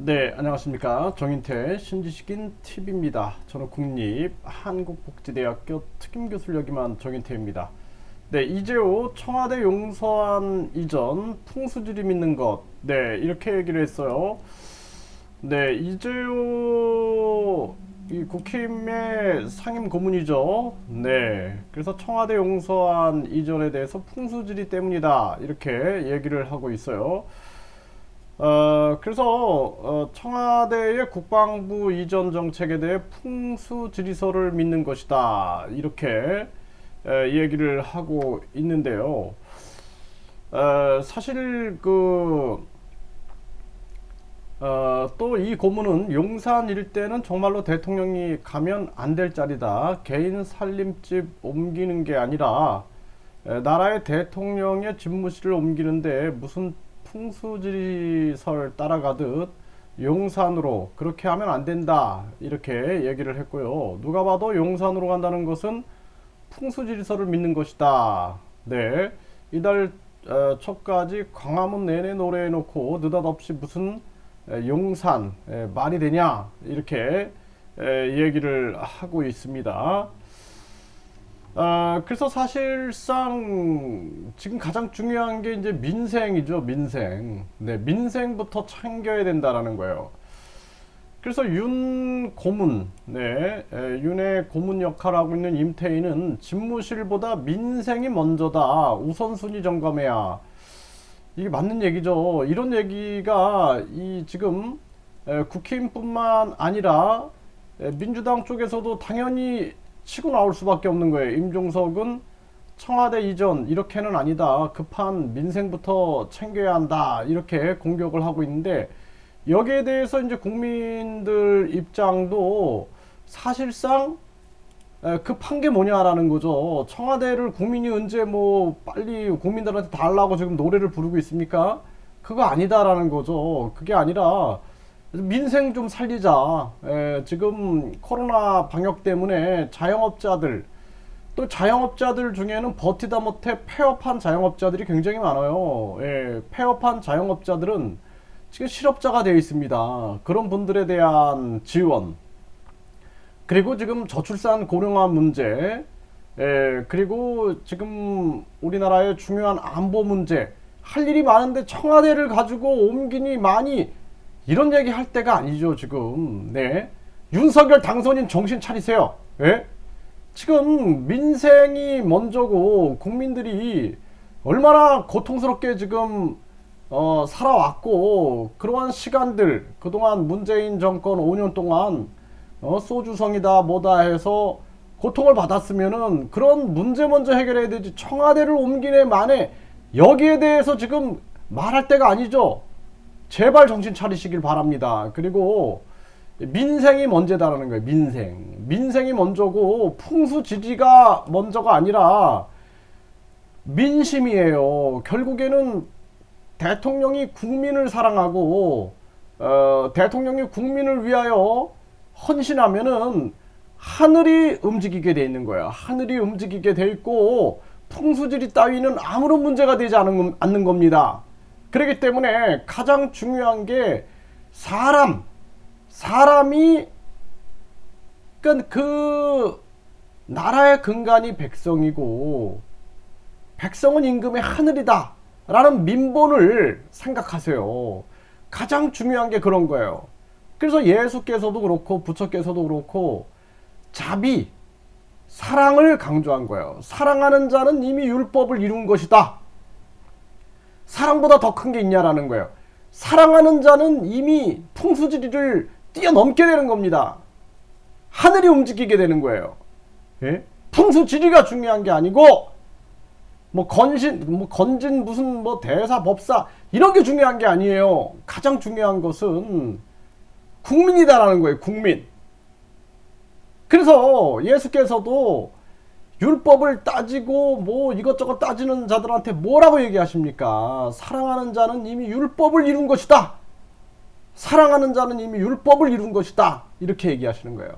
네, 안녕하십니까. 정인태 신지식인 TV입니다. 저는 국립한국복지대학교 특임교수를 역임한 정인태입니다. 네, 이재호 청와대 용서안 이전 풍수지리 믿는 것. 네, 이렇게 얘기를 했어요. 네, 이재호 이 국힘의 상임 고문이죠. 네, 그래서 청와대 용서안 이전에 대해서 풍수지리 때문이다. 이렇게 얘기를 하고 있어요. 그래서 청와대의 국방부 이전 정책에 대해 풍수지리서를 믿는 것이다. 이렇게 얘기를 하고 있는데요. 사실 또 이 고문은 용산 일대는 정말로 대통령이 가면 안 될 자리다. 개인 살림집 옮기는 게 아니라 나라의 대통령의 집무실을 옮기는데 무슨 풍수지리설 따라가듯 용산으로 그렇게 하면 안 된다. 이렇게 얘기를 했고요. 누가 봐도 용산으로 간다는 것은 풍수지리설을 믿는 것이다. 네. 이달 초까지 광화문 내내 노래해놓고 느닷없이 무슨 용산 말이 되냐 이렇게 얘기를 하고 있습니다. 그래서 사실상 지금 가장 중요한 게 이제 민생이죠, 민생. 네, 민생부터 챙겨야 된다라는 거예요. 그래서 윤 고문, 네, 윤의 고문 역할을 하고 있는 임태희는 집무실보다 민생이 먼저다. 우선순위 점검해야. 이게 맞는 얘기죠. 이런 얘기가 이 지금 국힘뿐만 아니라 민주당 쪽에서도 당연히 치고 나올 수밖에 없는 거예요. 임종석은 청와대 이전 이렇게는 아니다. 급한 민생부터 챙겨야 한다. 이렇게 공격을 하고 있는데 여기에 대해서 이제 국민들 입장도 사실상 급한 게 뭐냐라는 거죠. 청와대를 국민이 언제 뭐 빨리 국민들한테 달라고 지금 노래를 부르고 있습니까? 그거 아니다라는 거죠. 그게 아니라 민생 좀 살리자. 지금 코로나 방역 때문에 자영업자들 또 자영업자들 중에는 버티다 못해 폐업한 자영업자들이 굉장히 많아요. 폐업한 자영업자들은 지금 실업자가 되어 있습니다. 그런 분들에 대한 지원, 그리고 지금 저출산 고령화 문제, 그리고 지금 우리나라의 중요한 안보 문제, 할 일이 많은데 청와대를 가지고 옮기니 많이 이런 얘기 할 때가 아니죠, 지금. 네. 윤석열 당선인 정신 차리세요. 예? 지금 민생이 먼저고 국민들이 얼마나 고통스럽게 지금 살아왔고 그러한 시간들 그동안 문재인 정권 5년 동안 소주성이다 뭐다 해서 고통을 받았으면은 그런 문제 먼저 해결해야 되지. 청와대를 옮기네 마네 여기에 대해서 지금 말할 때가 아니죠. 제발 정신 차리시길 바랍니다. 그리고 민생이 먼저다라는 거예요. 민생이 먼저고 풍수지리가 먼저가 아니라 민심이에요. 결국에는 대통령이 국민을 사랑하고 대통령이 국민을 위하여 헌신하면은 하늘이 움직이게 돼 있는 거야. 하늘이 움직이게 돼 있고 풍수지리 따위는 아무런 문제가 되지 않는 겁니다. 그렇기 때문에 가장 중요한 게 사람이 그 나라의 근간이 백성이고 백성은 임금의 하늘이다 라는 민본을 생각하세요. 가장 중요한 게 그런 거예요. 그래서 예수께서도 그렇고 부처께서도 그렇고 자비, 사랑을 강조한 거예요. 사랑하는 자는 이미 율법을 이룬 것이다. 사랑보다 더 큰 게 있냐라는 거예요. 사랑하는 자는 이미 풍수지리를 뛰어넘게 되는 겁니다. 하늘이 움직이게 되는 거예요. 예? 풍수지리가 중요한 게 아니고 건진 무슨 대사 법사 이런 게 중요한 게 아니에요. 가장 중요한 것은 국민이다라는 거예요. 국민. 그래서 예수께서도 율법을 따지고 이것저것 따지는 자들한테 뭐라고 얘기하십니까? 사랑하는 자는 이미 율법을 이룬 것이다. 사랑하는 자는 이미 율법을 이룬 것이다. 이렇게 얘기하시는 거예요.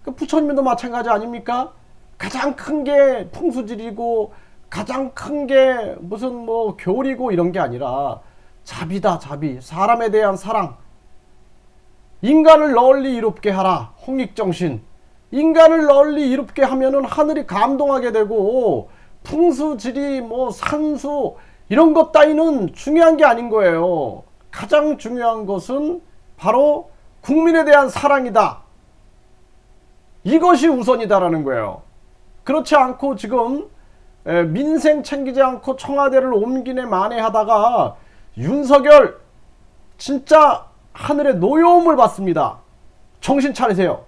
그 부처님도 마찬가지 아닙니까? 가장 큰 게 풍수지리고 가장 큰 게 무슨 교리고 이런 게 아니라 자비다. 자비. 사람에 대한 사랑. 인간을 널리 이롭게 하라. 홍익정신. 인간을 널리 이롭게 하면은 하늘이 감동하게 되고 풍수지리 뭐 산수 이런 것 따위는 중요한 게 아닌 거예요. 가장 중요한 것은 바로 국민에 대한 사랑이다. 이것이 우선이다라는 거예요. 그렇지 않고 지금 민생 챙기지 않고 청와대를 옮기네 마네 하다가 윤석열 진짜 하늘의 노여움을 받습니다. 정신 차리세요.